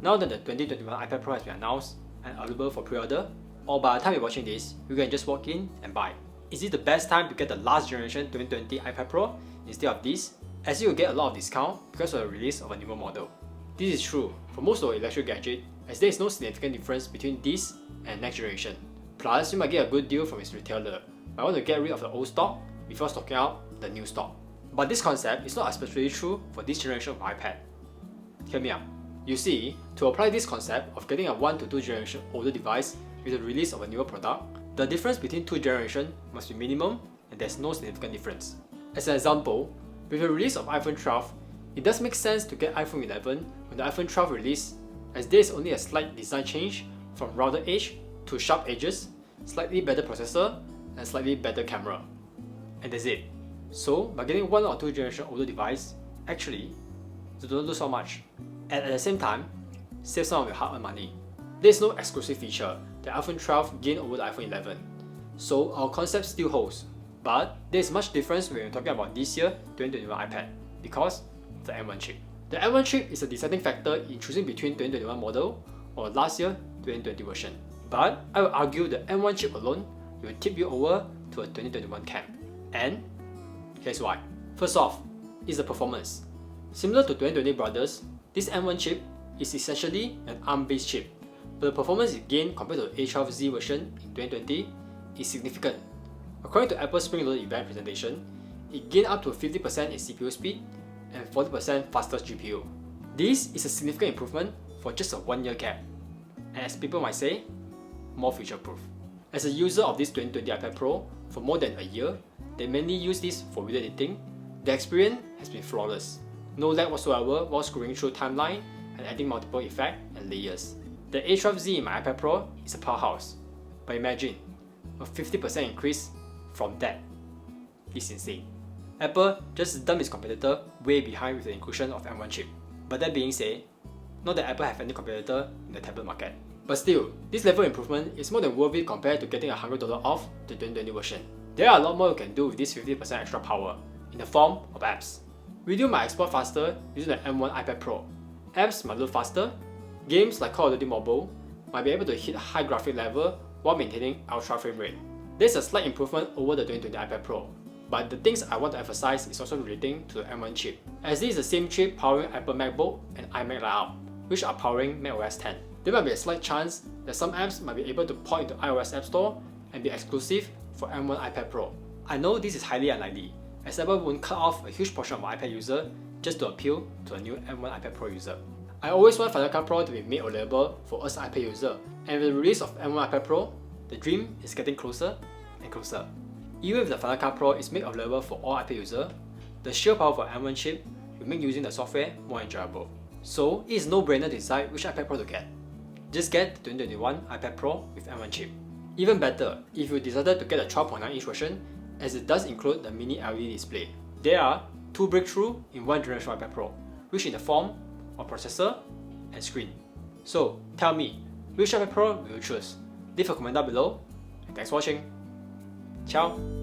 Now that the 2021 iPad Pro has been announced and available for pre-order, or by the time you're watching this, you can just walk in and buy. Is it the best time to get the last generation 2020 iPad Pro instead of this, as you will get a lot of discount because of the release of a newer model? This is true for most of the electric gadget, as there is no significant difference between this and next generation. Plus, you might get a good deal from its retailer, but want to get rid of the old stock before stocking out the new stock. But this concept is not especially true for this generation of iPad. Hear me out. You see, to apply this concept of getting a 1 to 2 generation older device with the release of a newer product, the difference between 2 generations must be minimum and there's no significant difference. As an example, with the release of iPhone 12, it does make sense to get iPhone 11 when the iPhone 12 release, as there is only a slight design change from rounder edge to sharp edges, slightly better processor, and slightly better camera. And that's it. So, by getting 1 or 2 generation older device, actually, you don't lose so much. And at the same time, save some of your hard-earned money. There is no exclusive feature that iPhone 12 gained over the iPhone 11. So our concept still holds. But there is much difference when we're talking about this year 2021 iPad because of the M1 chip. The M1 chip is a deciding factor in choosing between 2021 model or last year 2020 version. But I will argue the M1 chip alone will tip you over to a 2021 camp. And here's why. First off, is the performance. Similar to 2020 brothers, this M1 chip is essentially an ARM-based chip, but the performance it gained compared to the A12Z version in 2020 is significant. According to Apple's Spring Loaded event presentation, it gained up to 50% in CPU speed and 40% faster GPU. This is a significant improvement for just a 1-year gap, and as people might say, more future-proof. As a user of this 2020 iPad Pro for more than a year, they mainly use this for video editing. The experience has been flawless. No lag whatsoever while scrolling through timeline and adding multiple effects and layers. The A12Z in my iPad Pro is a powerhouse, but imagine a 50% increase from that. It's insane. Apple just dumped its competitor way behind with the inclusion of M1 chip. But that being said, not that Apple have any competitor in the tablet market. But still, this level of improvement is more than worth it compared to getting $100 off the 2020 version. There are a lot more you can do with this 50% extra power in the form of apps. Video might export faster using the M1 iPad Pro. Apps might load faster. Games like Call of Duty Mobile might be able to hit a high graphic level while maintaining ultra frame rate. There's a slight improvement over the 2020 iPad Pro, but the things I want to emphasize is also relating to the M1 chip, as this is the same chip powering Apple MacBook and iMac layout, which are powering macOS 10. There might be a slight chance that some apps might be able to port into iOS App Store and be exclusive for M1 iPad Pro. I know this is highly unlikely, as Apple won't cut off a huge portion of my iPad user just to appeal to a new M1 iPad Pro user. I always want Final Cut Pro to be made available for us iPad user, and with the release of M1 iPad Pro, the dream is getting closer and closer. Even if the Final Cut Pro is made available for all iPad users, the sheer power for M1 chip will make using the software more enjoyable. So it is no-brainer to decide which iPad Pro to get. Just get the 2021 iPad Pro with M1 chip. Even better, if you decided to get a 12.9-inch version, as it does include the mini LED display. There are 2 breakthroughs in 1 generation iPad Pro, which in the form of processor and screen. So tell me, which iPad Pro will you choose? Leave a comment down below, and thanks for watching. Ciao!